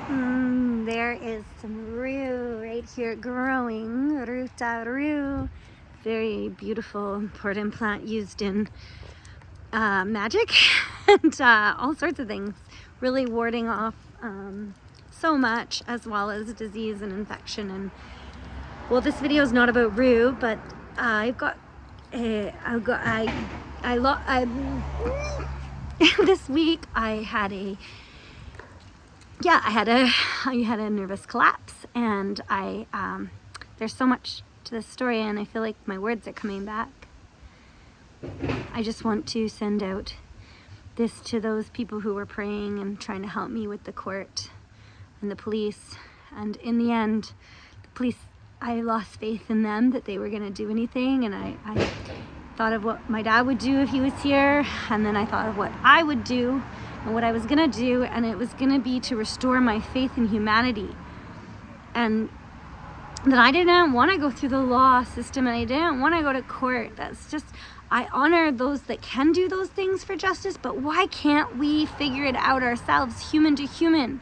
There is some rue right here growing, ruta rue. Very beautiful important plant used in magic and all sorts of things. Really warding off so much, as well as disease and infection. And well, this video is not about rue, but this week I had a nervous collapse, and there's so much to this story, and I feel like my words are coming back. I just want to send out this to those people who were praying and trying to help me with the court and the police. And in the end, the police, I lost faith in them that they were going to do anything, and I thought of what my dad would do if he was here, and then I thought of what I would do and what I was gonna do, and it was gonna be to restore my faith in humanity. And that I didn't want to go through the law system, and I didn't want to go to court. That's just, I honor those that can do those things for justice, but why can't we figure it out ourselves, human to human?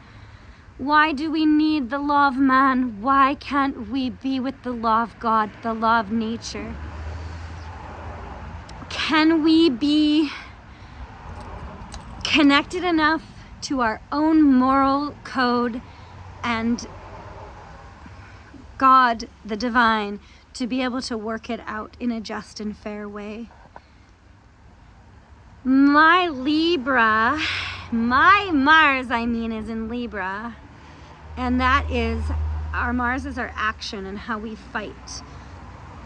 Why do we need the law of man? Why can't we be with the law of God, the law of nature? Can we be connected enough to our own moral code and God, the divine, to be able to work it out in a just and fair way? My Mars, is in Libra, and that is, our Mars is our action and how we fight.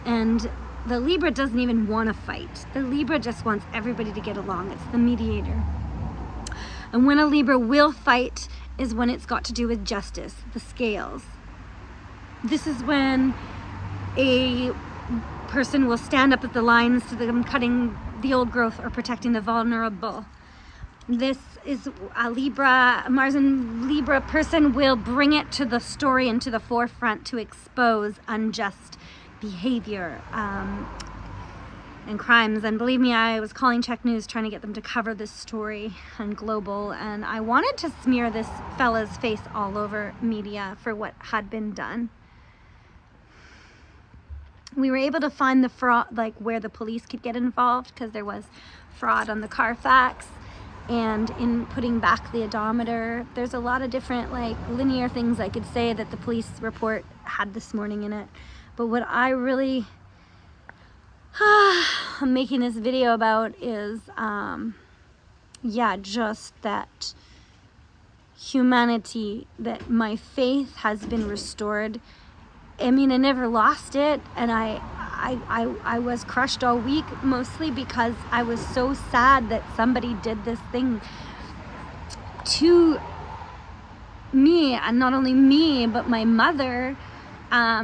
And the Libra doesn't even want to fight. The Libra just wants everybody to get along. It's the mediator. And when a Libra will fight is when it's got to do with justice, the scales. This is when a person will stand up at the lines to them cutting the old growth or protecting the vulnerable. This is a Libra, Mars and Libra person will bring it to the story and to the forefront to expose unjust behavior and crimes. And believe me, I was calling Czech News trying to get them to cover this story on Global, and I wanted to smear this fella's face all over media for what had been done. We were able to find the fraud, like where the police could get involved, because there was fraud on the Carfax and in putting back the odometer. There's a lot of different like linear things I could say that the police report had this morning in it. But what I really I'm making this video about is just that humanity, that my faith has been restored. I mean, I never lost it, and I was crushed all week, mostly because I was so sad that somebody did this thing to me, and not only me, but my mother,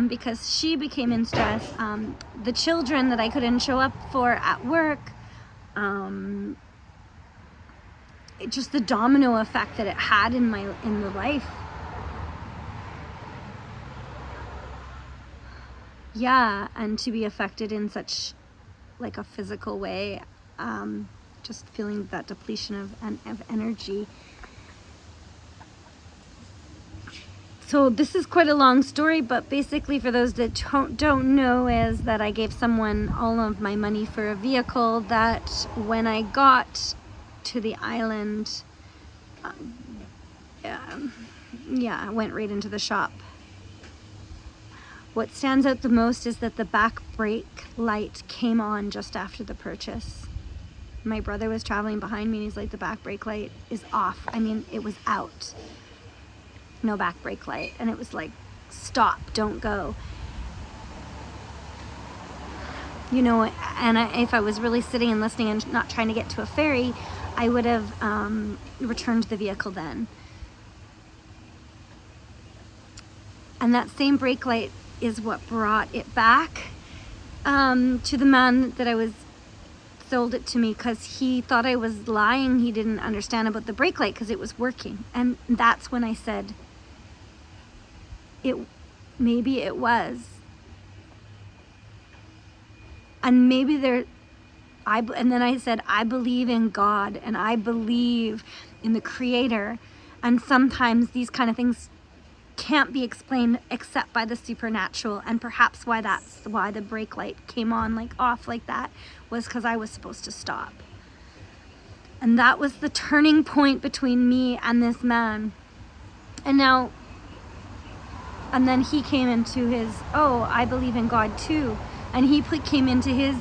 because she became in stress. The children that I couldn't show up for at work, just the domino effect that it had in the life. Yeah, and to be affected in such like a physical way, just feeling that depletion of energy. So this is quite a long story, but basically for those that don't know, is that I gave someone all of my money for a vehicle that when I got to the island, I went right into the shop. What stands out the most is that the back brake light came on just after the purchase. My brother was traveling behind me and he's like, the back brake light is off. I mean, it was out. No back brake light. And it was like, stop, don't go. You know, and if I was really sitting and listening and not trying to get to a ferry, I would have returned the vehicle then. And that same brake light is what brought it back to the man that I was sold it to me, because he thought I was lying. He didn't understand about the brake light because it was working. And that's when I said, maybe it was. And maybe and then I said, I believe in God, and I believe in the Creator, And sometimes these kind of things can't be explained except by the supernatural, and perhaps that's why the brake light came on like off like that, was because I was supposed to stop. And that was the turning point between me and this man. And then he came into his, oh, I believe in God too. And he came into his,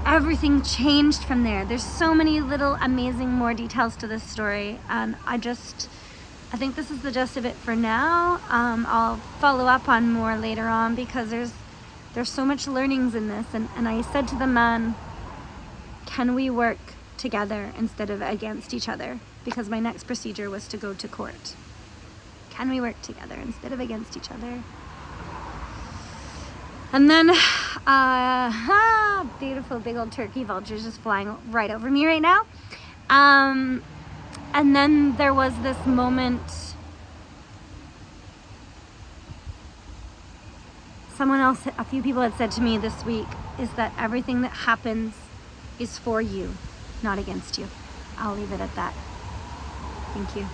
everything changed from there. There's so many little amazing more details to this story. And I think this is the gist of it for now. I'll follow up on more later on, because there's so much learnings in this. And I said to the man, can we work together instead of against each other? Because my next procedure was to go to court. Can we work together instead of against each other? And then, beautiful big old turkey vultures just flying right over me right now. And then there was this moment, a few people had said to me this week, is that everything that happens is for you, not against you. I'll leave it at that. Thank you.